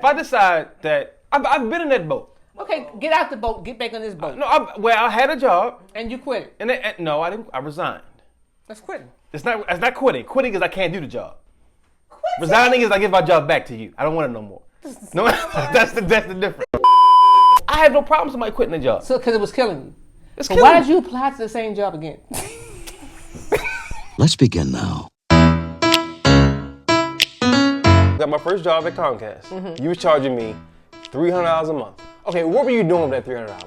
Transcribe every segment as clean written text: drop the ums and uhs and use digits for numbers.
If I decide that I've been in that boat. Okay, get out the boat. Get back on this boat. No, I had a job. And you quit it. And no, I didn't. I resigned. That's quitting. It's not quitting. Quitting is I can't do the job. Resigning is I give my job back to you. I don't want it no more. No, that's the difference. I have no problem with somebody quitting the job. So, because it was killing you. It's So killing why me. did you apply to the same job again? Let's begin now. Got my first job at Comcast. You was charging me $300 a month. Okay, what were you doing with that $300?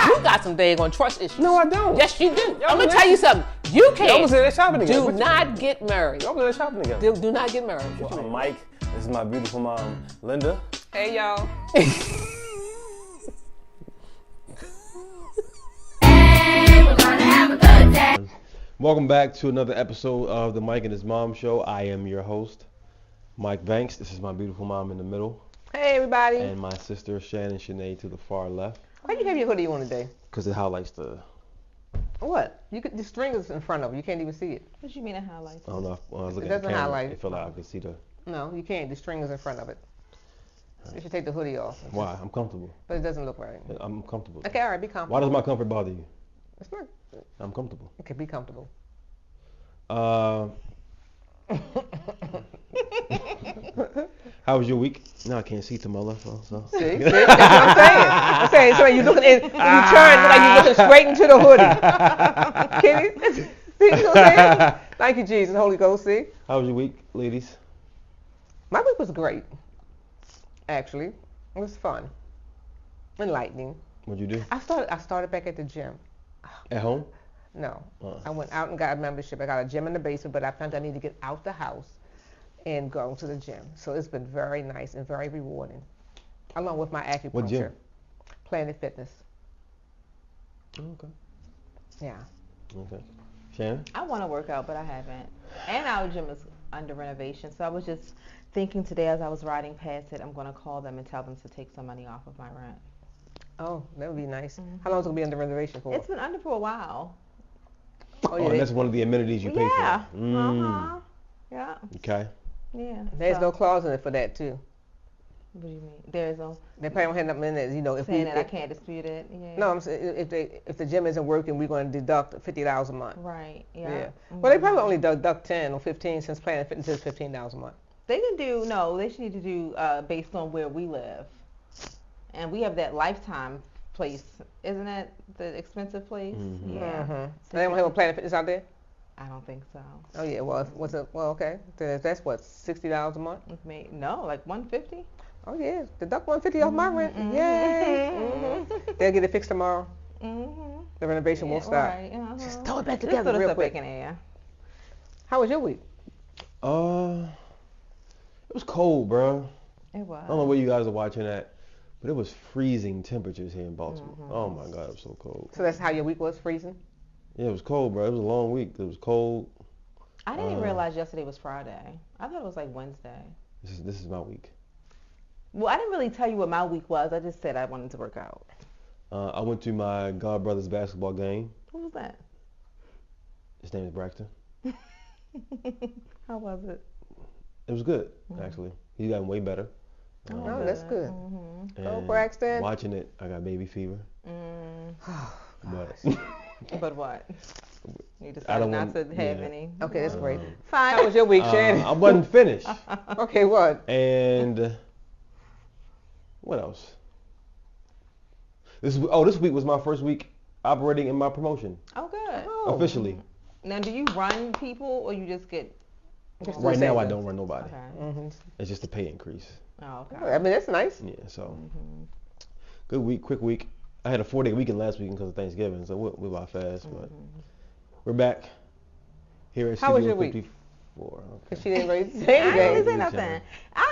You got some daggone trust issues. No, I don't. Yes, you do. Y'all I'm going was to tell you something. You can't. Y'all was in there shopping together. Do not get married. Y'all was in there shopping together. Do not get married. What you I'm mean? Mike. This is my beautiful mom, Linda. Hey, y'all. Welcome back to another episode of the Mike and His Mom Show. I am your host, Mike Banks. This is my beautiful mom in the middle. Hey, everybody. And my sister, Shannon Sinead, to the far left. Why you have your hoodie on today? Because it highlights the... What? The string is in front of you. You can't even see it. What you mean it highlights? I don't know. When I was looking It at the doesn't camera, highlight it felt like I could see the... No, you can't. The string is in front of it. You should take the hoodie off. Why? I'm comfortable. But it doesn't look right. I'm comfortable. Okay, all right, be comfortable. Why does my comfort bother you? It's not. I'm comfortable. Okay, be comfortable. How was your week? No, I can't see to my left. So. See? That's what I'm saying. I'm saying, so you looking in, when you turn, it's like you're looking straight into the hoodie. Can you? See what I'm saying? Thank you, Jesus, Holy Ghost, see? How was your week, ladies? My week was great, actually. It was fun. Enlightening. What'd you do? I started back at the gym. At home? No. I went out and got a membership. I got a gym in the basement, but I found I need to get out the house and go to the gym. So it's been very nice and very rewarding. Along with my acupuncture. What gym? Planet Fitness. Okay. Yeah. Okay. Shannon? I want to work out, but I haven't. And our gym is under renovation, so I was just thinking today as I was riding past it, I'm going to call them and tell them to take some money off of my rent. Oh, that would be nice. How long is it going to be under renovation for? It's been under for a while. Oh, and that's one of the amenities you pay Yeah. for. Uh-huh. Yeah. Okay. Yeah. There's so, no clause in it for that, too. What do you mean? There's no They probably don't have nothing in it, you know, if saying we... that I can't dispute it. Yeah. No, I'm saying if the gym isn't working, we're going to deduct $50 a month. Right. Yeah. Yeah. Well, they probably only deduct 10 or 15 since Planet Fitness is $15 a month. They can do, no, they should need to do based on where we live. And we have that Lifetime place, isn't it the expensive place? Mm-hmm. Yeah. So they don't have a Planet Fitness out there? I don't think so. Oh, yeah. Well, okay. That's what, $60 a month? No, like 150. Oh, yeah. Deduct $150 off my rent. Yay. They'll get it fixed tomorrow. The renovation won't stop. Right. Just throw it back Just together put real us quick. back in air. How was your week? It was cold, bro. It was. I don't know where you guys are watching at, but it was freezing temperatures here in Baltimore. Oh my God, it was so cold. So that's how your week was, freezing? Yeah, it was cold, bro. It was a long week. It was cold. I didn't even realize yesterday was Friday. I thought it was like Wednesday. This is my week. Well, I didn't really tell you what my week was. I just said I wanted to work out. I went to my God brother's basketball game. Who was that? His name is Braxton. How was it? It was good, actually. He's gotten way better. Oh, that's good. And Go, Braxton. Watching it, I got baby fever. But But what? You I decided don't not want- to have yeah. any. Okay, that's great. Fine. How was your week, Shannon? I wasn't finished. Okay, what? And what else? This week was my first week operating in my promotion Oh, good. officially. Now, do you run people or you just get? Just Right the now, same I thing. don't run nobody. Okay. It's just a pay increase. Oh, okay. I mean, that's nice. Yeah, so good week, quick week. I had a 4-day weekend last weekend because of Thanksgiving, so we went by fast. But we're back here at How was Studio your week? 54. Because Okay. she didn't really say I didn't anything. say nothing.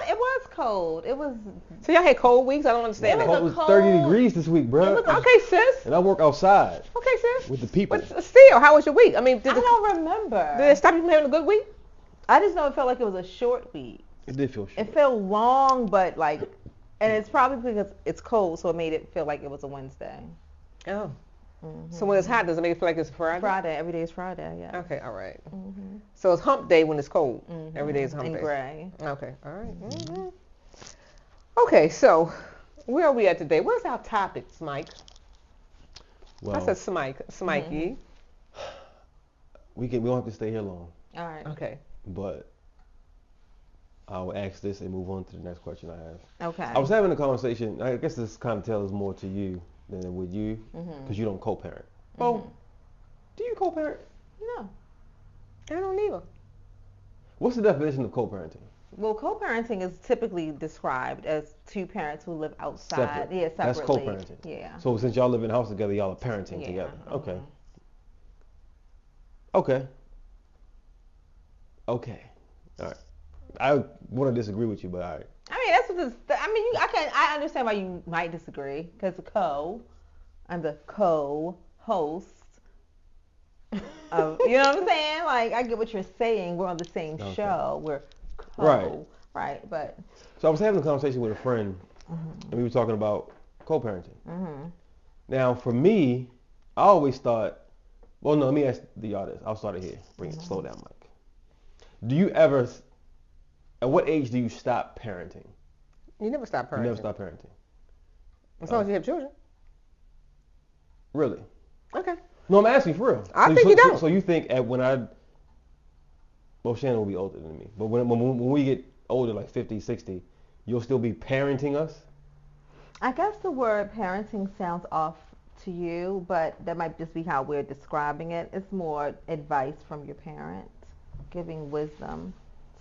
It was cold. It was. So y'all had cold weeks? I don't understand It that. It was 30 degrees this week, bro. Okay, sis. And I work outside Okay, sis. with the people. But still, how was your week? I mean, I did don't remember. it stop you from having a good week? I just know it felt like it was a short week. It did feel short. It felt long, but like, and it's probably because it's cold, so it made it feel like it was a Wednesday. Oh. So when it's hot, does it make it feel like it's Friday? Friday. Every day is Friday. Yeah. Okay, all right. So it's hump day when it's cold. Every day is hump And day. gray. Okay, all right. Okay, so where are we at today? What's our topics, Mike? Well, I said Smikey. we don't have to stay here long, All right. Okay. but I'll ask this and move on to the next question I have. Okay. I was having a conversation. I guess this kind of tells more to you than it would you, because you don't co-parent. Oh, do you co-parent? No. I don't either. What's the definition of co-parenting? Well, co-parenting is typically described as two parents who live outside. Separate. Yeah, separately. That's co-parenting. Yeah. So since y'all live in the house together, y'all are parenting Yeah. together. Okay. Okay. Okay. All right. I want to disagree with you, but all right. I mean, that's what this. I mean, I understand why you might disagree because I'm the co-host. You know what I'm saying? Like, I get what you're saying. We're on the same show. We're right. But so I was having a conversation with a friend, and we were talking about co-parenting. Now, for me, I always thought. Well, no. Let me ask the artist. I'll start it here. Slow down, Mike. Do you ever? At what age do you stop parenting? You never stop parenting. You never stop parenting. As long as you have children. Really? Okay. No, I'm asking for real. I think you don't. So you think well, Shannon will be older than me, but when we get older, like 50, 60, you'll still be parenting us? I guess the word parenting sounds off to you, but that might just be how we're describing it. It's more advice from your parents, giving wisdom.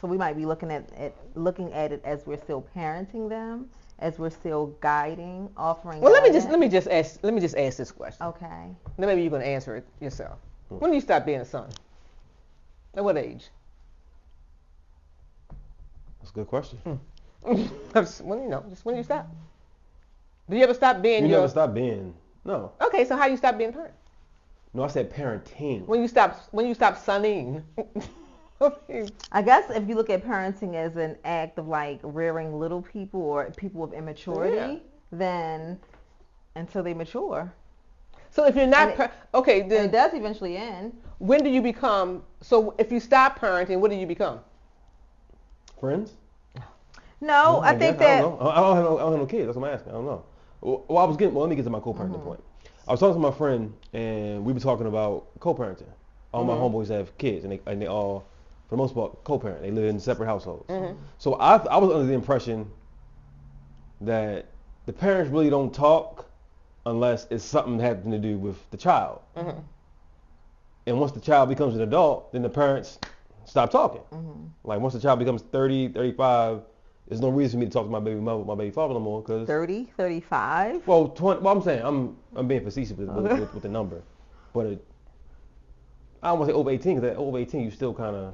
So we might be looking at it as we're still parenting them, as we're still guiding, offering. Well, guidance. let me just ask this question. Okay. Then maybe you're gonna answer it yourself. When do you stop being a son? At what age? That's a good question. When do you stop? Do you ever stop being? You never stop being. No. Okay, so how do you stop being a parent? No, I said parenting. When you stop sonning. I guess if you look at parenting as an act of like rearing little people or people of immaturity, then until they mature. So if you're not then it does eventually end. When do you become? So if you stop parenting, what do you become? Friends? No, I think that. I don't have no kids. That's what I'm asking. I don't know. Well, let me get to my co-parenting point. I was talking to my friend, and we were talking about co-parenting. All my homeboys have kids, and they all, for the most part, co-parent. They live in separate households. So I was under the impression that the parents really don't talk unless it's something having to do with the child. And once the child becomes an adult, then the parents stop talking. Like once the child becomes 30, 35, there's no reason for me to talk to my baby mother, my baby father no more. 30, 35? Well, 20. Well, I'm saying I'm being facetious with the number, but I don't want to say over 18 because over 18 you still kind of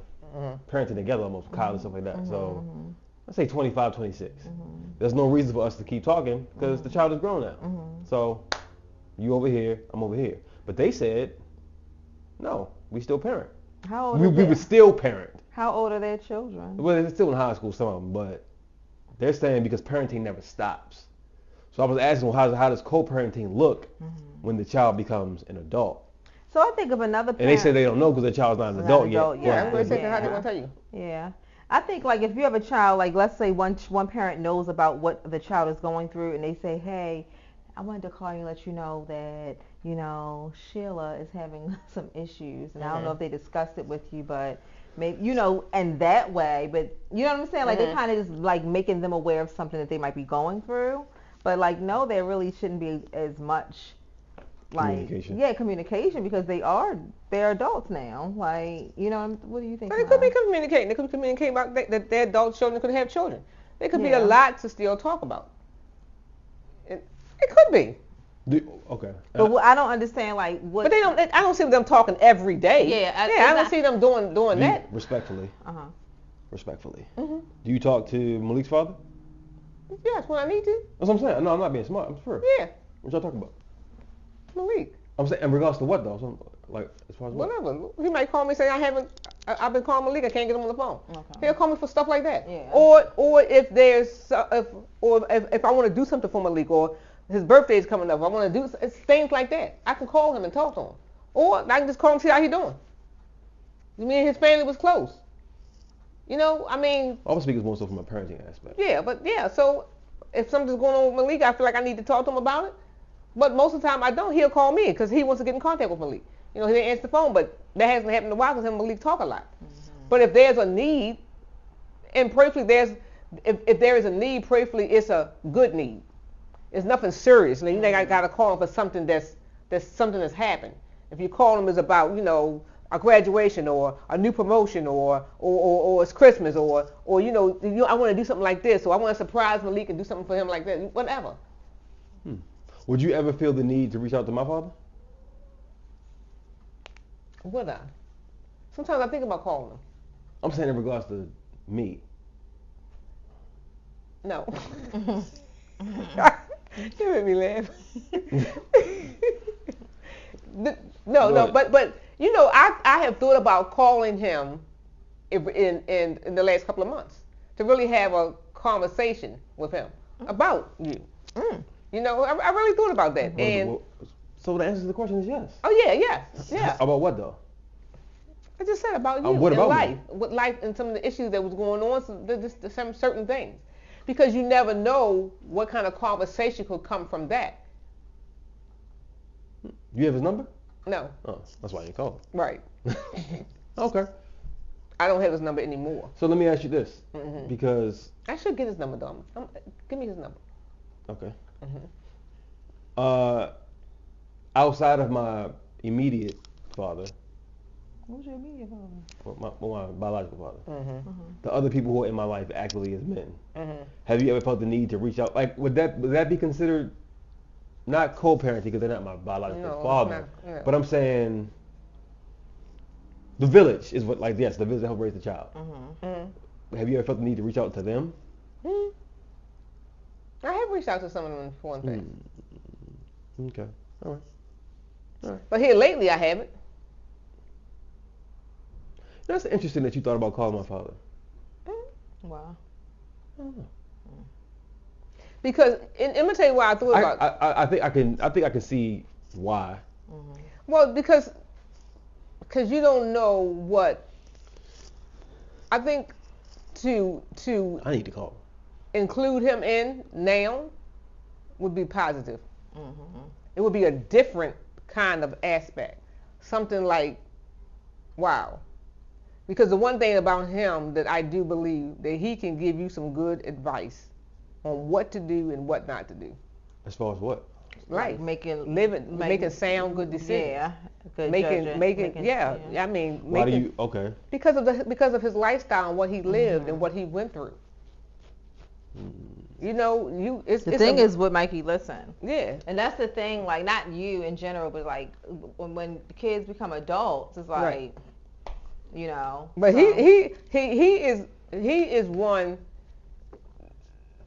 parenting together almost, college stuff like that. So let's say 25, 26. There's no reason for us to keep talking because the child is grown now. So you over here, I'm over here. But they said, no, we still parent. How old? We would still parent. How old are their children? Well, they're still in high school, some of them, but they're saying because parenting never stops. So I was asking, well, how does co-parenting look when the child becomes an adult? So I think of another parent. And they say they don't know because their child's not an adult yet. Yeah, I'm going to say how they want to tell you. Yeah. I think like if you have a child, like let's say one parent knows about what the child is going through and they say, hey, I wanted to call you and let you know that, Sheila is having some issues. And I don't know if they discussed it with you, but maybe, and that way, but you know what I'm saying? Like they kind of just like making them aware of something that they might be going through. But like, no, there really shouldn't be as much like communication because they're adults now. Like, what do you think? But they could be communicating. They could communicate about that their adult children could have children. There could be a lot to still talk about. It could be. Okay. But I don't understand like what. But I don't see them talking every day. Yeah. I don't see them doing that. Respectfully. Respectfully. Mm-hmm. Do you talk to Malik's father? Yes, when I need to. That's what I'm saying. No, I'm not being smart. I'm sure. Yeah. What y'all talking about? Malik. I'm saying in regards to what though? So, like as far as what? Whatever. He might call me and say I've been calling Malik. I can't get him on the phone. Okay. He'll call me for stuff like that. Yeah. Or if there's if I want to do something for Malik or his birthday's coming up. I want to do it's things like that. I can call him and talk to him, or I can just call him and see how he doing. Me and his family was close. You know, I mean. I was speaking more so from a parenting aspect. Yeah, but yeah. So if something's going on with Malik, I feel like I need to talk to him about it. But most of the time I don't. He'll call me because he wants to get in contact with Malik. You know, he didn't answer the phone, but that hasn't happened in a while because him and Malik talk a lot. But if there's a need, and prayerfully if there is a need, prayerfully it's a good need. It's nothing serious. You know, I got to call him for something that's something that's happened. If you call him is about, you know, a graduation or a new promotion or it's Christmas or you know I want to do something like this, or I want to surprise Malik and do something for him like that, whatever. Would you ever feel the need to reach out to my father? Would I? Sometimes I think about calling him. I'm saying in regards to me. No. You made me laugh. No, but you know, I have thought about calling him in the last couple of months to really have a conversation with him about you. You know, I really thought about that. And so the answer to the question is yes. Oh yeah. About what though? I just said about you what about life, me? with life and some of the issues that was going on, some certain things, because you never know what kind of conversation could come from that. You have his number? No. Oh, that's why you called. Right. Okay. I don't have his number anymore. So let me ask you this, because I should get his number though. Give me his number. Okay. Outside of my immediate father. Who's your immediate father? My biological father. The other people who are in my life actively as men. Have you ever felt the need to reach out? Like, would that be considered not co-parenting because they're not my biological father? Not, but I'm saying the village is what, like, yes, the village that help raise the child. Have you ever felt the need to reach out to them? I have reached out to some of them for one thing. Okay. All right. But here lately I haven't. That's interesting that you thought about calling my father. Wow. Because let me tell you why I thought about. I think I can see why. Well, because you don't know what. I think to I need to call. Include him in now would be positive. It would be a different kind of aspect. Something like, wow. Because the one thing about him that I do believe that he can give you some good advice on what to do and what not to do. As far as what? Right. Making sound good decisions. Yeah. Good making yeah. I mean, why do you? Okay. Because of his lifestyle and what he lived and what he went through. You know, the thing is with Mikey, listen. Yeah. And that's the thing, like, not you in general, but like when the kids become adults, it's like, right. You know. But he is one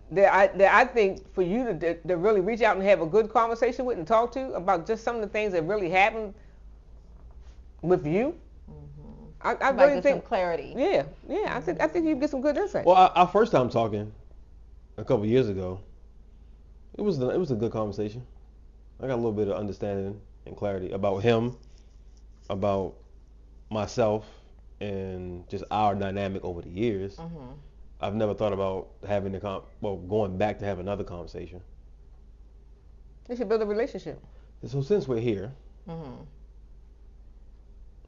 that I think for you to really reach out and have a good conversation with and talk to about just some of the things that really happened with you. I really think some clarity. Yeah. I think you get some good insight. Well, our first time talking a couple of years ago, it was a good conversation. I got a little bit of understanding and clarity about him, about myself, and just our dynamic over the years. I've never thought about having going back to have another conversation. You should build a relationship. So since we're here,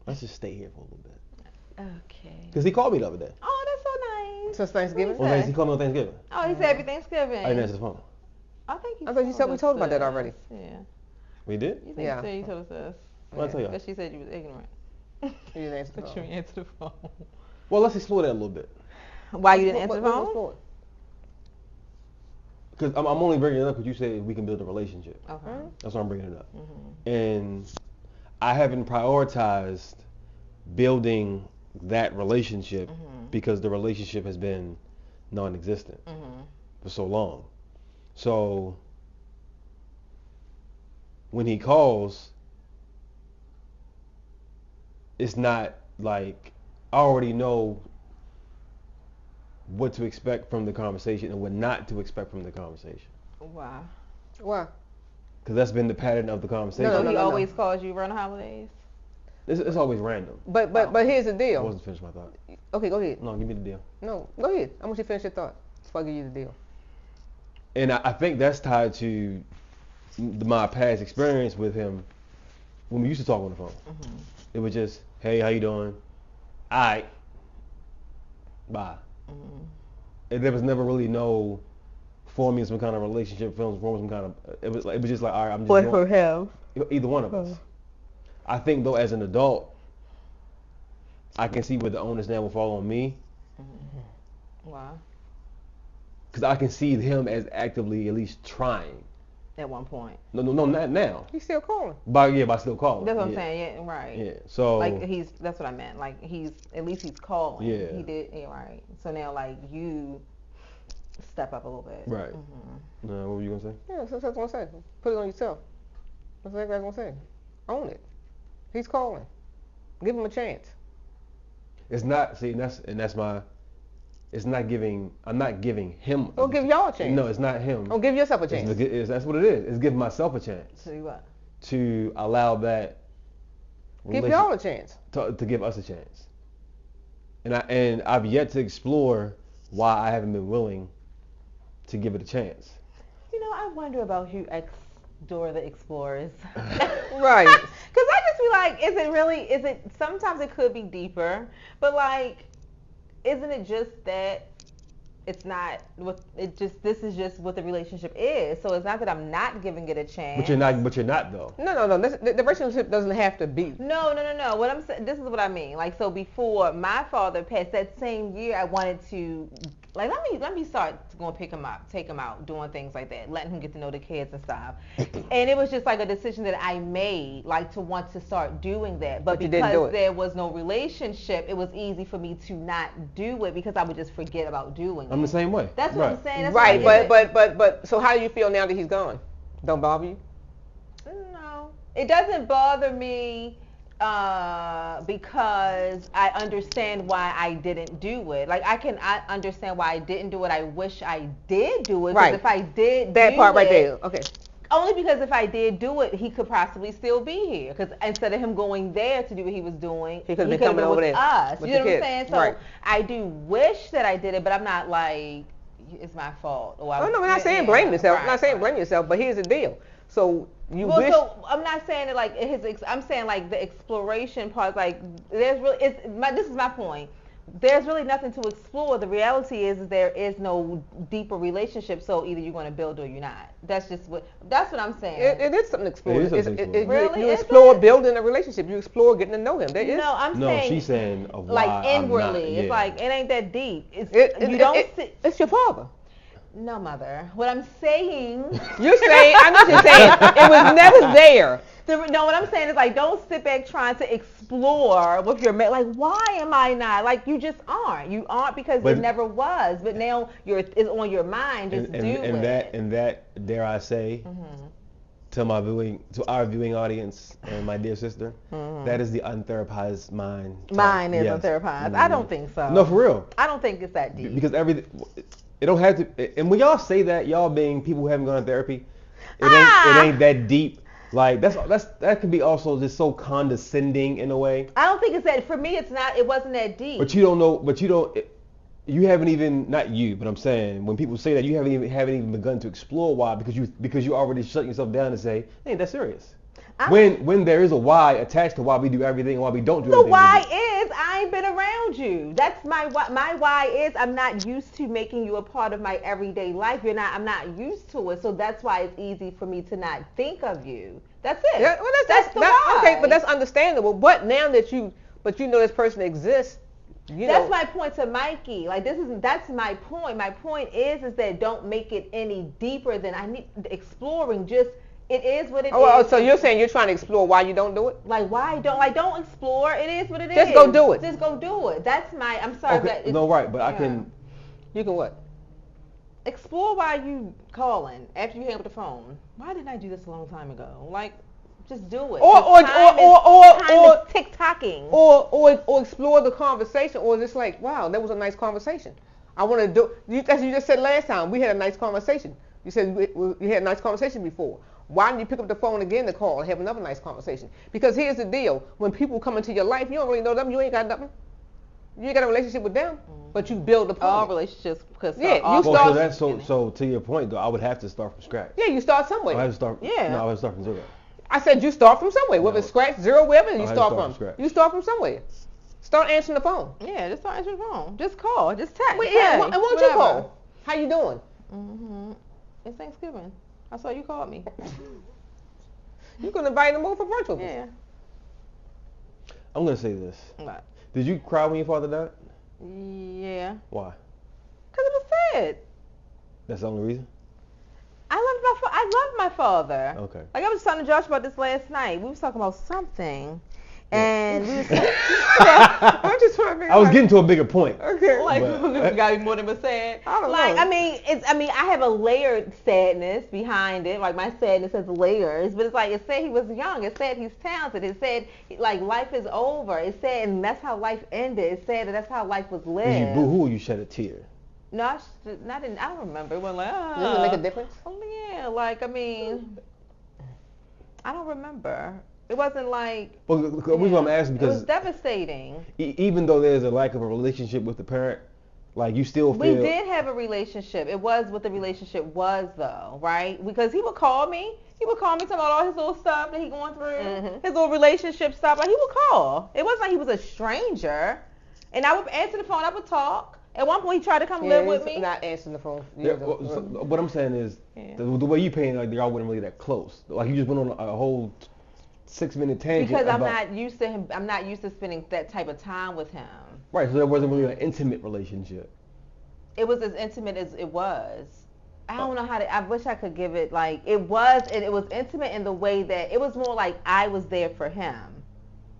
let's just stay here for a little bit. Okay. Because he called me the other day. Oh, that's so nice. Since Thanksgiving? Well, he called me on Thanksgiving. Oh, he said Happy Thanksgiving. I didn't answer the phone. I think I thought you said we told about that already. Yeah. We did? You think you told us this. Well, I tell you. But she said you was ignorant. You didn't answer the phone. But you didn't answer the phone. Well, let's explore that a little bit. Why you didn't answer the phone? Because I'm only bringing it up because you said we can build a relationship. Okay. That's why I'm bringing it up. And I haven't prioritized building that relationship because the relationship has been non-existent for so long. So when he calls, it's not like I already know what to expect from the conversation and what not to expect from the conversation. Wow. Why? Because that's been the pattern of the conversation. So No, he no, no. always calls you around the holidays. It's always random. But here's the I deal. wasn't finished my thought. Okay, go ahead. No, give me the deal. No, go ahead. I want you to finish your thought before I give you the deal. And I think that's tied to my past experience with him when we used to talk on the phone. Mm-hmm. It was just, hey, how you doing? Alright. Bye. Mm-hmm. And there was never really no forming some kind of relationship, forming some kind of. It was just like, all right, I'm just. But for him, either one of us. I think though, as an adult, I can see where the onus now will fall on me. wow, Because I can see him as actively at least trying. at one point. No, not now. He's still calling. By still calling. That's what I'm saying. Yeah, right. Yeah. So. Like that's what I meant. Like at least he's calling. Yeah. He did. Yeah, right. So now like you step up a little bit. Right. Mm-hmm. What were you gonna say? Yeah, that's what I was gonna say. Put it on yourself. That's exactly what I was gonna say. Own it. He's calling. Give him a chance. It's not. See, that's my. It's not giving. I'm not giving him. Don't give y'all a chance. No, it's not him. Don't give yourself a chance. That's what it is. It's giving myself a chance. To do what? To allow that. Give y'all a chance. To give us a chance. And I've yet to explore why I haven't been willing to give it a chance. You know, I wonder about you, Dora the Explorers. Right. Because I just feel like, is it, sometimes it could be deeper, but like, isn't it just that it's not what this is just what the relationship is. So it's not that I'm not giving it a chance. But you're not though. No. The relationship doesn't have to be. No. What I'm saying, this is what I mean. Like, so before my father passed, that same year I wanted to, like, let me start going to pick him up, take him out, doing things like that, letting him get to know the kids and stuff. And it was just like a decision that I made, like, to want to start doing that. But because there was no relationship, it was easy for me to not do it because I would just forget about doing it. I'm the same way. That's what I'm saying. That's right, but so how do you feel now that he's gone? Don't bother you? No, it doesn't bother me because I understand why I didn't do it. Like, I understand why I didn't do it. I wish I did do it. Right. If I did that do part right it, there. Okay. Only because if I did do it, he could possibly still be here. Because instead of him going there to do what he was doing, he could have been coming over there. Us. You know what I'm saying? So right. I do wish that I did it, but I'm not like, it's my fault. Or no, I'm not saying blame yourself. I'm not saying blame yourself, but here's the deal. So you wish. So I'm not saying it like I'm saying like the exploration part. Like, there's really, this is my point. There's really nothing to explore. The reality is there is no deeper relationship. So either you're going to build or you're not. That's what I'm saying. It is something to explore. Really? You explore building a relationship. You explore getting to know him. No, she's saying like inwardly. It's like, it ain't that deep. It's your father. No, mother. What I'm saying. You're saying. I'm just saying. It was never there. No, what I'm saying is, like, don't sit back trying to explore with your mate. Like, why am I not? Like, you just aren't. You aren't because it never was. But now it's on your mind. Just do it. And that, dare I say, to our viewing audience and my dear sister, that is the untherapized mind. Mine is untherapized. I don't think so. No, for real. I don't think it's that deep. Because it don't have to. And when y'all say that, y'all being people who haven't gone to therapy, it ain't that deep. Like, that could be also just so condescending in a way. I don't think it's that. For me, it's not. It wasn't that deep. But you don't know. But you haven't even, not you, but I'm saying when people say that, you haven't even begun to explore why, because you already shut yourself down and say, hey, that's serious. When there is a why attached to why we do everything and why we don't do everything. The why is I ain't been around you. That's my why. My why is I'm not used to making you a part of my everyday life. I'm not used to it. So that's why it's easy for me to not think of you. That's it. Yeah, well, that's the why. Okay, but that's understandable. But now that you know this person exists, that's my point to Mikey. Like, that's my point. My point is that don't make it any deeper than I need. Exploring, just it is what it is. Oh, so you're saying you're trying to explore why you don't do it? Like, why don't explore? It is what it is. Just go do it. Just go do it. That's my. I'm sorry. Okay. No, right, but I can. You can what? Explore why you calling after you hang up the phone. Why didn't I do this a long time ago? Like, just do it. Or tick-tocking. Or explore the conversation, or just like, wow, that was a nice conversation. I want to do. As you just said last time, we had a nice conversation. You said you had a nice conversation before. Why didn't you pick up the phone again to call and have another nice conversation? Because here's the deal. When people come into your life, you don't really know them. You ain't got nothing. You ain't got a relationship with them, but you build upon all it. relationships. Because So to your point, though, I would have to start from scratch. Yeah, you start somewhere. I have to start. Yeah. No, I have to start from zero. I said you start from somewhere. Whether it's scratch, zero, wherever you start from. You start from somewhere. Start answering the phone. Yeah, just start answering the phone. Just call. Just text. Yeah, why don't you call? How you doing? It's Thanksgiving. I saw you called me. You can invite them over for brunch with us. Yeah. I'm gonna say this. What? Did you cry when your father died? Yeah. Why? Because it was sad. That's the only reason? I love my father. Okay. Like I was telling Josh about this last night. We was talking about something. And we was I'm just trying to figure I was getting to a bigger point. Okay. Like this gotta be more than a sad. I don't like know. I mean I have a layered sadness behind it. Like my sadness has layers, but it's like it said he was young. It said he's talented. It said like life is over. It said and that's how life ended. It said that's how life was lived. Did you boo-hoo or you shed a tear? No, I don't remember. It wasn't like Does it make a difference? Oh yeah, like I mean, I don't remember. It wasn't like. Well, the reason I'm asking because it was devastating. Even though there's a lack of a relationship with the parent, like you still feel. We did have a relationship. It was what the relationship was, though, right? Because he would call me. He would call me talking about all his little stuff that he going through, his little relationship stuff. Like he would call. It wasn't like he was a stranger, and I would answer the phone. I would talk. At one point, he tried to come live with me. Not answering the phone. Yeah, what I'm saying is the way you paint like y'all wasn't really that close. Like you just went on a whole 6-minute tangent. Because I'm not used to him. I'm not used to spending that type of time with him. Right. So there wasn't really an intimate relationship. It was as intimate as it was. I don't know how to. I wish I could give it like it was. It was intimate in the way that it was more like I was there for him.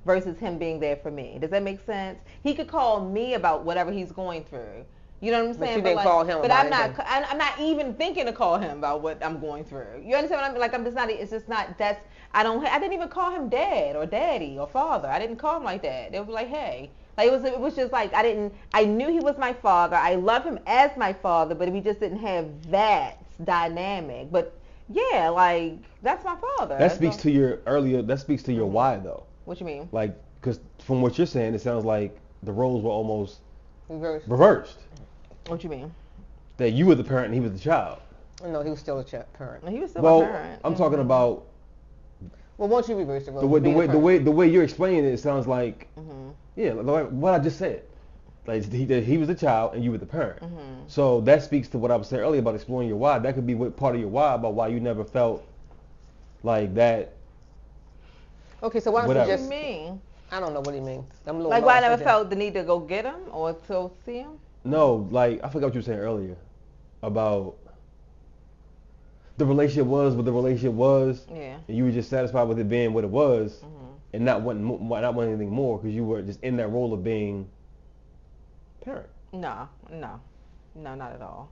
Versus him being there for me. Does that make sense? He could call me about whatever he's going through. You know what I'm saying? But you didn't call him. But I'm not. I'm not even thinking to call him about what I'm going through. You understand what I mean? Like I'm just not. It's just not. That's. I didn't even call him dad or daddy or father. I didn't call him like that. It was like hey. Like it was just like I knew he was my father. I love him as my father, but we just didn't have that dynamic. But yeah, like that's my father. That speaks to your earlier. That speaks to your why though. What you mean? Like, because from what you're saying, it sounds like the roles were almost reversed. What you mean? That you were the parent and he was the child. No, he was still a parent. He was still a parent. I'm talking about. Well, once you reverse the role, the way you're explaining it, it sounds like, yeah, like what I just said. Like he was the child and you were the parent. So that speaks to what I was saying earlier about exploring your why. That could be part of your why about why you never felt like that. Okay, so why don't you just? What do you mean? I don't know what he means. Like why I never felt the need to go get him or to see him? No, like I forgot what you were saying earlier about the relationship was what the relationship was. Yeah. And you were just satisfied with it being what it was, and not wanting anything more because you were just in that role of being parent. No, not at all.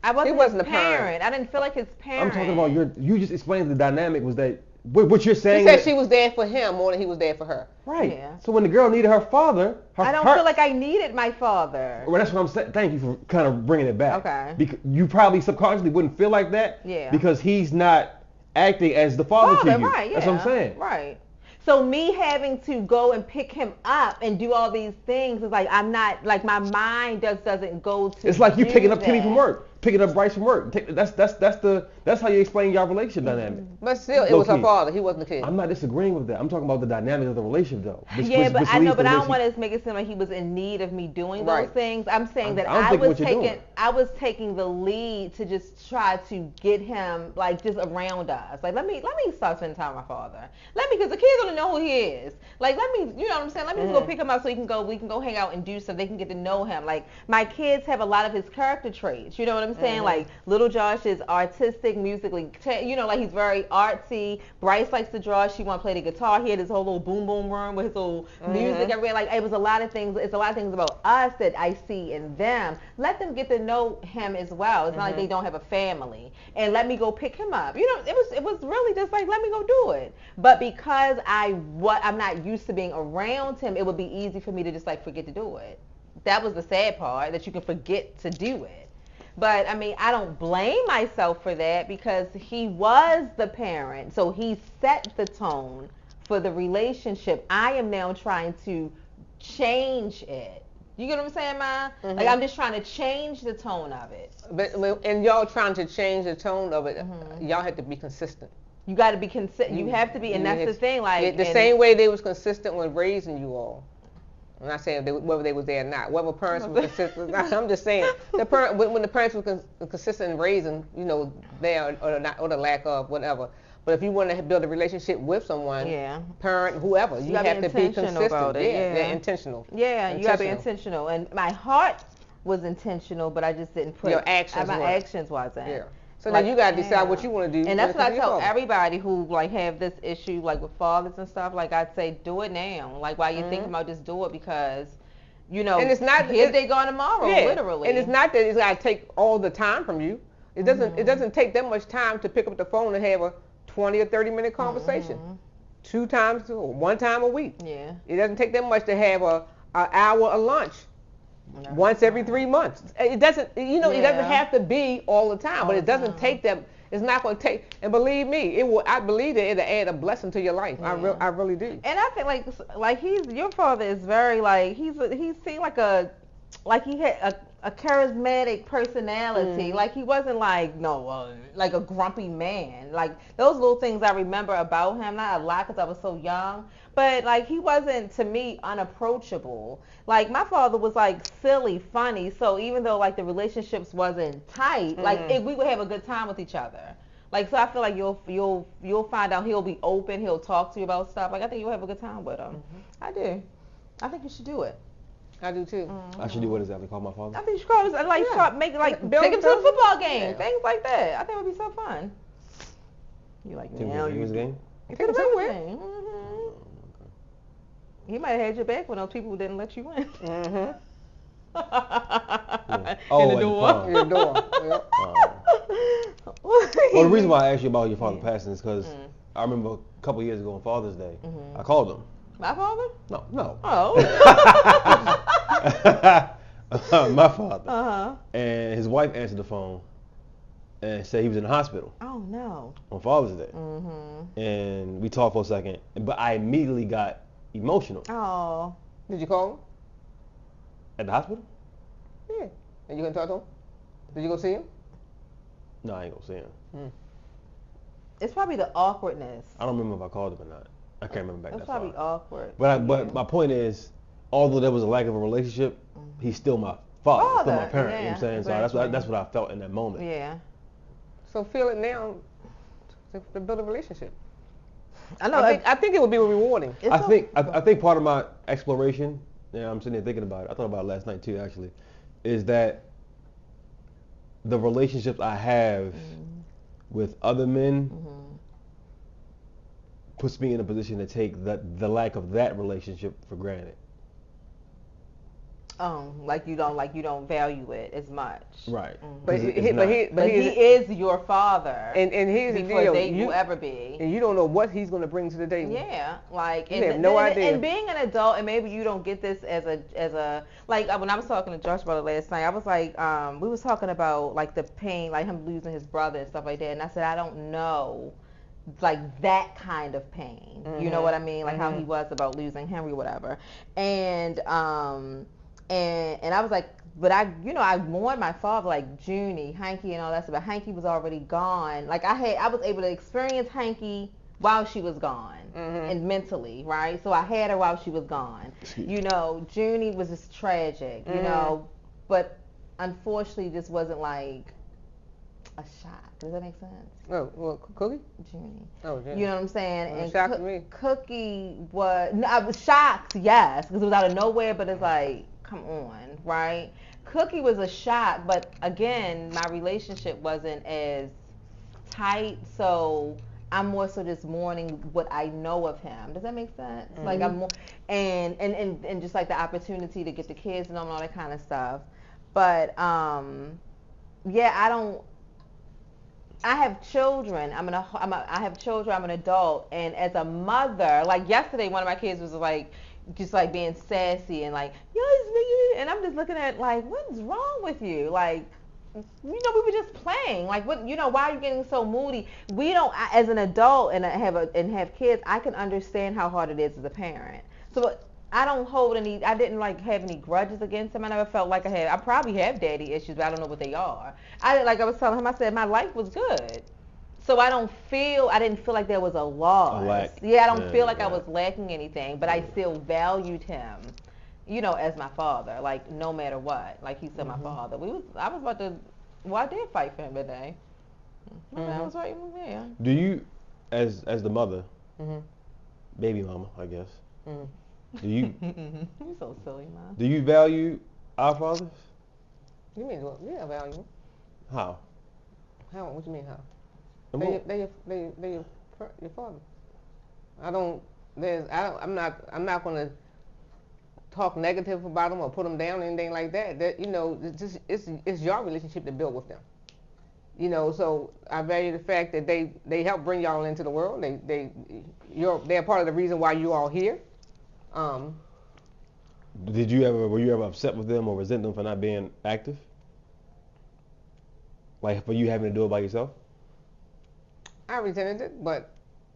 I wasn't his parent. I didn't feel like his parent. I'm talking about you just explained the dynamic was that what you're saying. She said she was there for him more than he was there for her. Right. Yeah. So when the girl needed her father, I don't feel like I needed my father. Well, that's what I'm saying. Thank you for kind of bringing it back. Okay. Because you probably subconsciously wouldn't feel like that. Yeah. Because he's not acting as the father to you. Right, yeah. That's what I'm saying. Right. So me having to go and pick him up and do all these things is like I'm not like my mind doesn't go to. It's like you picking up Kenny from work, picking up Bryce from work. That's how you explain your relationship dynamic. But still, it was her father. He wasn't the kid. I'm not disagreeing with that. I'm talking about the dynamic of the relationship though. But I know, but I don't want to make it seem like he was in need of me doing those things. I'm saying that I was taking the lead to just try to get him like just around us. Like let me start spending time with my father. Because the kids don't know who he is. Like let me, you know what I'm saying? Let me just go pick him up so we can go hang out and do stuff. They can get to know him. Like my kids have a lot of his character traits. You know what I'm saying? Like little Josh is artistic, musically, like he's very artsy. Bryce likes to draw. She want to play the guitar. He had his whole little boom boom room with his little music everywhere. Like it was a lot of things. It's a lot of things about us that I see in them. Let them get to know him as well. It's not like they don't have a family. And let me go pick him up. You know, it was really just like let me go do it. But because I'm not used to being around him, it would be easy for me to just like forget to do it. That was the sad part, that you can forget to do it. But I mean, I don't blame myself for that because he was the parent. So he set the tone for the relationship. I am now trying to change it. You get what I'm saying, Ma? Mm-hmm. Like I'm just trying to change the tone of it. But and y'all trying to change the tone of it, y'all have to be consistent. You got to be consistent. You have to be, and that's the thing. Like the same way they was consistent when raising you all. I'm not saying whether they was there or not. Whether parents were consistent, I'm just saying when the parents were consistent in raising, you know, there or not or the lack of whatever. But if you want to build a relationship with someone, parent, whoever, you have to be consistent. About it. Yeah, intentional. Yeah, you got to be intentional. And my heart was intentional, but I just didn't put your actions. My actions wasn't. Yeah. So like, now you gotta decide what you want to do. And that's what I tell everybody who like have this issue like with fathers and stuff. Like I'd say, do it now. Like while you're thinking about, just do it because, you know, and it's not here they go tomorrow, literally. And it's not that it's gotta take all the time from you. It doesn't. It doesn't take that much time to pick up the phone and have a 20 or 30-minute conversation. 2 times or 1 time a week. Yeah. It doesn't take that much to have an hour of lunch. Once every 3 months. It doesn't, you know, it doesn't have to be all the time, but it doesn't take them. It's not going to take, and believe me, it will. I believe that it'll add a blessing to your life. I really do. And I think like your father is very like he seemed like he had a charismatic personality. Like he wasn't like like a grumpy man. Like those little things I remember about him. Not a lot because I was so young. But like he wasn't to me unapproachable. Like my father was like silly, funny. So even though like the relationships wasn't tight, like we would have a good time with each other. Like so I feel like you'll find out he'll be open. He'll talk to you about stuff. Like I think you'll have a good time with him. I do. I think you should do it. I do too. I should do what exactly? Call my father? I think you should call him start making take him to a football game, things like that. I think it would be so fun. You like now you game? Take him somewhere. He might have had your back when those people didn't let you in. Oh, in the door. In the door. Yep. Well, the reason why I asked you about your father passing is because I remember a couple years ago on Father's Day, I called him. My father? No. Oh. My father. And his wife answered the phone and said he was in the hospital. Oh no. On Father's Day. And we talked for a second, but I immediately got emotional. Oh. Did you call him? At the hospital? Yeah. And you gonna talk to him? Did you go see him? No, I ain't gonna see him. It's probably the awkwardness. I don't remember if I called him or not. I can't remember back that far. It's probably awkward. But my point is, although there was a lack of a relationship, he's still my father, still my parent. You know what I'm saying? Exactly. So that's what I felt in that moment. Yeah. So feel it now to build a relationship. I know. I think it would be rewarding. I think part of my exploration, I'm sitting there thinking about it. I thought about it last night too, actually, is that the relationships I have with other men puts me in a position to take the lack of that relationship for granted. Like you don't value it as much. Right. But he is your father. And here's the deal. They will ever be. And you don't know what he's going to bring to the table. Yeah. Like you have no idea. And being an adult, and maybe you don't get this as a like when I was talking to Josh about it last night, I was like, we was talking about like the pain, like him losing his brother and stuff like that, and I said I don't know. Like that kind of pain, you know what I mean? Like how he was about losing Henry, whatever. And I was like, but I mourned my father like Junie, Hanky, and all that stuff. But Hanky was already gone. Like I was able to experience Hanky while she was gone, and mentally, right? So I had her while she was gone. You know, Junie was just tragic, you know, but unfortunately, this wasn't like a shock. Does that make sense? Oh, well, Cookie? Junie. Oh, Junie. You know what I'm saying? And shocked me. Cookie was, I was shocked, yes, because it was out of nowhere, but it's like, come on, right? Cookie was a shock, but again, my relationship wasn't as tight, so I'm more so just mourning what I know of him. Does that make sense? Like I'm more, and just like the opportunity to get the kids and all that kind of stuff. But yeah, I have children. I have children. I'm an adult, and as a mother, like yesterday, one of my kids was like, just like being sassy and like, yes, and I'm just looking at like, what's wrong with you? Like, we were just playing. Like, what, why are you getting so moody? We don't, as an adult and have kids, I can understand how hard it is as a parent. So I don't I didn't like have any grudges against him. I never felt like I probably have daddy issues, but I don't know what they are. Like I was telling him, I said my life was good. So I didn't feel like there was a loss. A lack. Yeah, I don't feel like I was lacking anything, but I still valued him, as my father, like no matter what. Like he said, my father. I was about to, I did fight for him today. I was right there. Do you, as the mother, baby mama, I guess, do you? You're so silly, man. Do you value our fathers? You mean what? Yeah, value. How? How? What you mean how? Well, They your father. I'm not gonna talk negative about them or put them down or anything like that. It's your relationship to build with them. So I value the fact that they help bring y'all into the world. They're part of the reason why you all here. were you ever upset with them or resent them for not being active? Like for you having to do it by yourself? I resented it, but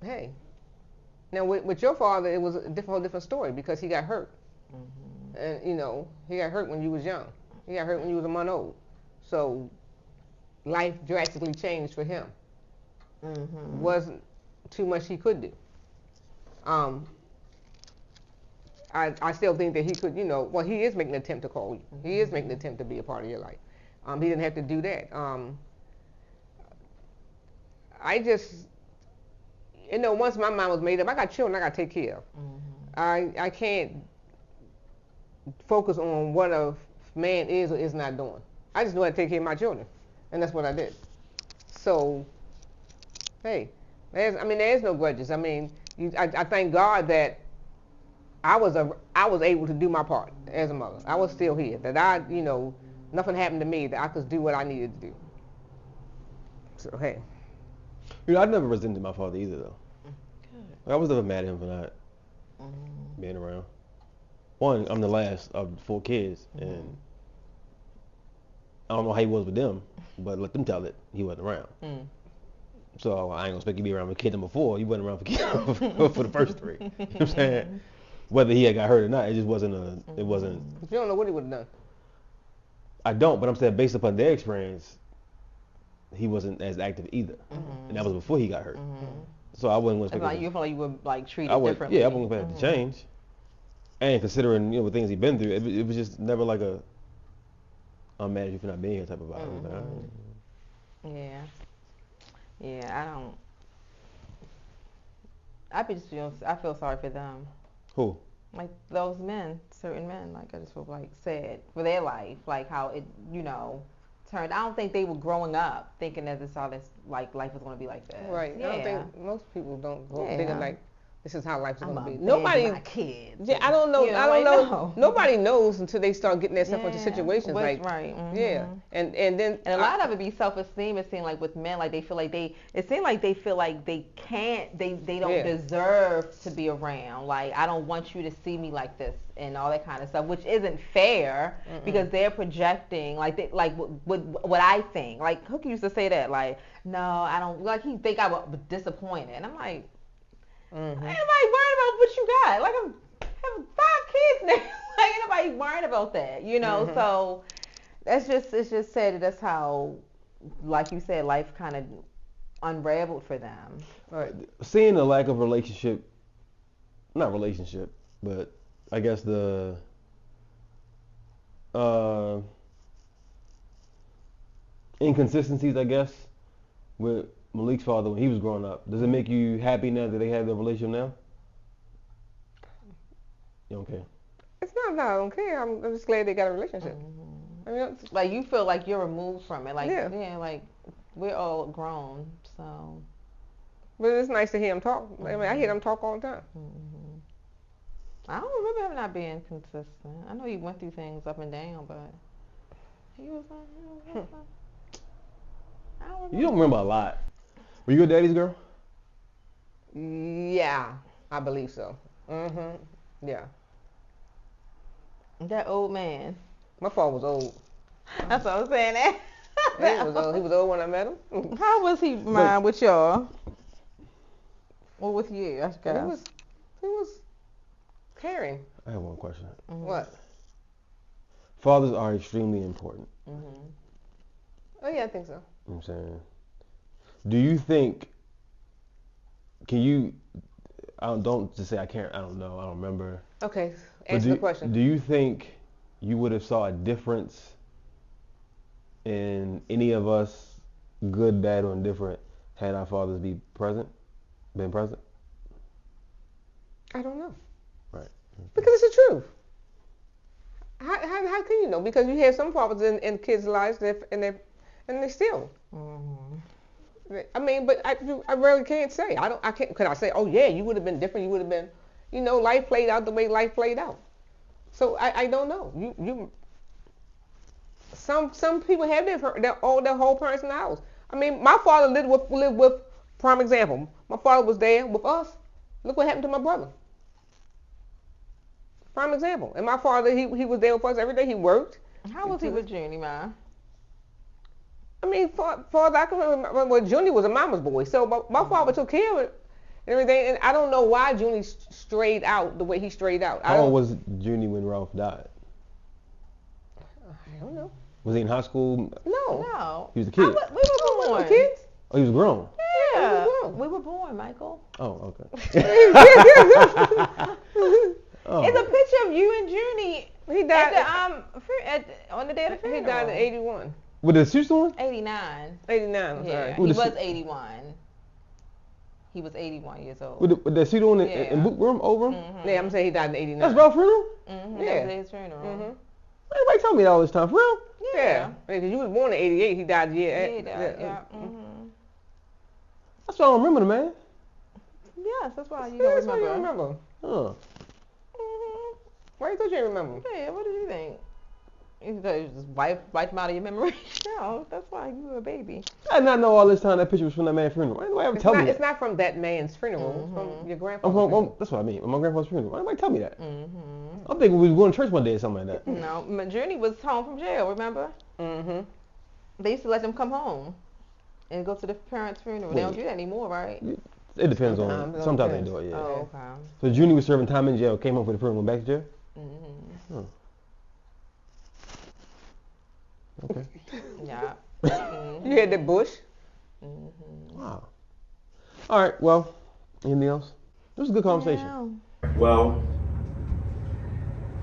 hey. Now with your father, it was a different story because he got hurt. And he got hurt when you was young. He got hurt when you was a month old. So life drastically changed for him. Wasn't too much he could do. I still think that he could, he is making an attempt to call you. He is making an attempt to be a part of your life. He didn't have to do that. I just, once my mind was made up, I got children I got to take care of. I can't focus on what a man is or is not doing. I just know how to take care of my children, and that's what I did. So, hey, there's no grudges. I thank God that I was able to do my part as a mother. I was still here. That nothing happened to me that I could do what I needed to do. So hey. I never resented my father either, though. Good. I was never mad at him for not being around. One, I'm the last of 4 kids, and I don't know how he was with them, but let them tell it, he wasn't around. So I ain't gonna expect you to be around with kid number 4. He wasn't around for the first 3. You know what I'm saying? Whether he had got hurt or not, it just wasn't it wasn't. But you don't know what he would have done. I don't, but I'm saying based upon their experience, he wasn't as active either, and that was before he got hurt. So I wasn't expecting. Like you feel like you were like treated differently. Yeah, I wasn't expecting to change. And considering the things he'd been through, it was just never like I'm mad at you for not being here type of vibe. Yeah, I don't. I feel sorry for them. Who? Like those men, certain men. Like I just feel like sad for their life, like how it turned. I don't think they were growing up thinking that life was going to be like this. Right. Yeah. I don't think most people don't grow up thinking like this is how life's going to be. Nobody. My kids. Yeah, I don't know. I don't know. Nobody knows until they start getting themselves into situations like. Right. Yeah. And a lot of it be self-esteem. It seems like with men, like they feel like they feel like they can't. They don't deserve to be around. Like I don't want you to see me like this and all that kind of stuff, which isn't fair because they're projecting what I think. Like Hooky used to say that. Like no, I don't. Like he think I was disappointed, and I'm like. Ain't nobody worried about what you got. Like I'm having 5 kids now. Like ain't nobody worried about that, So it's just sad that's how, like you said, life kind of unraveled for them. Right. Seeing the lack of not relationship, but I guess the inconsistencies, I guess, with Malik's father when he was growing up. Does it make you happy now that they have their relationship now? You don't care? It's not that I don't care. I'm just glad they got a relationship. Like you feel like you're removed from it. Like like we're all grown, so. But it's nice to hear him talk. I hear them talk all the time. I don't remember him not being consistent. I know he went through things up and down, but he was like, I don't remember. You don't remember a lot. Were you a daddy's girl? Yeah, I believe so. Yeah. That old man. My father was old. That's what I was saying. Yeah, he was old when I met him. How was he mine with y'all? Or with you, I guess. He was caring. I have one question. Mm-hmm. What? Fathers are extremely important. Mm-hmm. Oh yeah, I think so. You know what I'm saying? Do you think? Can you? Don't just say I can't. I don't know. I don't remember. Okay, answer the question. Do you think you would have saw a difference in any of us, good, bad, or indifferent, had our fathers been present? I don't know. Right. Because it's the truth. How can you know? Because you have some fathers in kids' lives and they still. Mm-hmm. I mean, but I really can't say. I can't. Could I say, oh yeah, you would have been different. You would have been, life played out the way life played out. So I don't know. Some people have their whole parents in the house. I mean, my father lived with prime example. My father was there with us. Look what happened to my brother. Prime example. And my father, he was there with us every day. He worked. How was he with Junie, ma? I mean, far as I can remember, well, Junie was a mama's boy. So my father took care of it and everything. And I don't know why Junie strayed out the way he strayed out. How old was Junie when Ralph died? I don't know. Was he in high school? No. He was a kid. We were born. Kids? Oh, he was grown. Yeah, we were born, Michael. Oh, okay. Oh. It's a picture of you and Junie. He died on the day of the funeral. He died in 81. With the sister one? 89. 89. I'm sorry. He was 81. He was 81 years old. With the cedar one in boot room over? Mm-hmm. Yeah, I'm saying he died in 89. That's Ralph's funeral? Mm-hmm. Yeah. That was his funeral. Mm-hmm. Everybody tell me that all this time, for real? Yeah. Because you was born in 88. He died the year after. He died, yeah. Mm-hmm. That's why I don't remember the man. Yes, that's why you don't remember. That's why you don't remember. Huh. Mm-hmm. Why you thought you didn't remember? Yeah, what did you think? You thought you just wipe them out of your memory? No, that's why you were a baby. I did not know all this time that picture was from that man's funeral. Why did ever tell me that? It's not from that man's funeral. It's from your grandfather's funeral. That's what I mean. My grandfather's funeral. Why did anybody tell me that? Mm-hmm. I'm thinking we was going to church one day or something like that. No, Junie was home from jail, remember? Mm-hmm. They used to let them come home and go to the parents' funeral. They don't do that anymore, right? It depends on. Sometimes they do it, yeah. Oh, okay. So Junie was serving time in jail, came home for the funeral, went back to jail? Mm-hmm. Huh. Okay. Yeah. Mm-hmm. You had the bush? Mm-hmm. Wow. All right, well, anything else? It was a good conversation. Yeah. Well,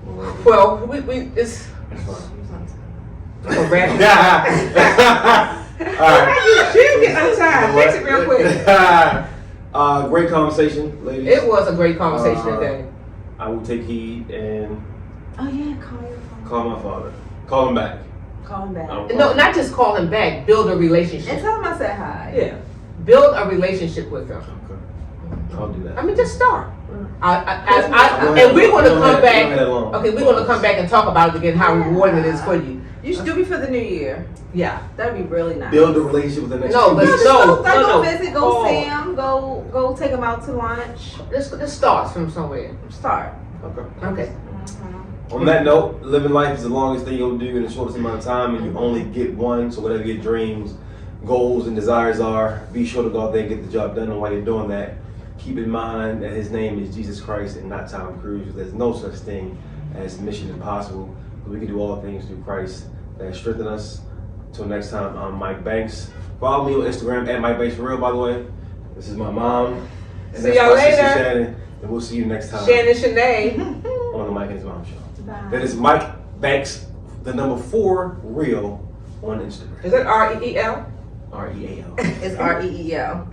we it's a wrap. All right. She didn't get untied. Fix it real quick. Great conversation, ladies. It was a great conversation today. I will take heed and Oh yeah, call your phone. call my father. Call him back. Call him back. No, not just call him back. Build a relationship. And tell him I said hi. Yeah. Build a relationship with him. Okay. I'll do that. I mean, just start. And we're going to come back. Okay, we're going to come back and talk about it again. How rewarding it is for you. You should do me for the new year. Yeah. That'd be really nice. Build a relationship with the next No, two but weeks. no. Go visit, go see him, go take him out to lunch. This starts from somewhere. Start. Okay. Okay. On that note, living life is the longest thing you'll do in the shortest amount of time, and you only get one. So whatever your dreams, goals, and desires are, be sure to go out there and get the job done. And while you're doing that, keep in mind that His name is Jesus Christ and not Tom Cruise. There's no such thing as Mission Impossible. We can do all things through Christ that strengthen us. Until next time, I'm Mike Banks. Follow me on Instagram at Mike Banks for real. By the way, this is my mom. And See that's y'all my sister later. Shannon. And we'll see you next time Shannon Shanae. on the Mike and His Mom Show. Bye. That is Mike Banks, the number 4 real on Instagram. Is that REEL? REAL. It's REEL.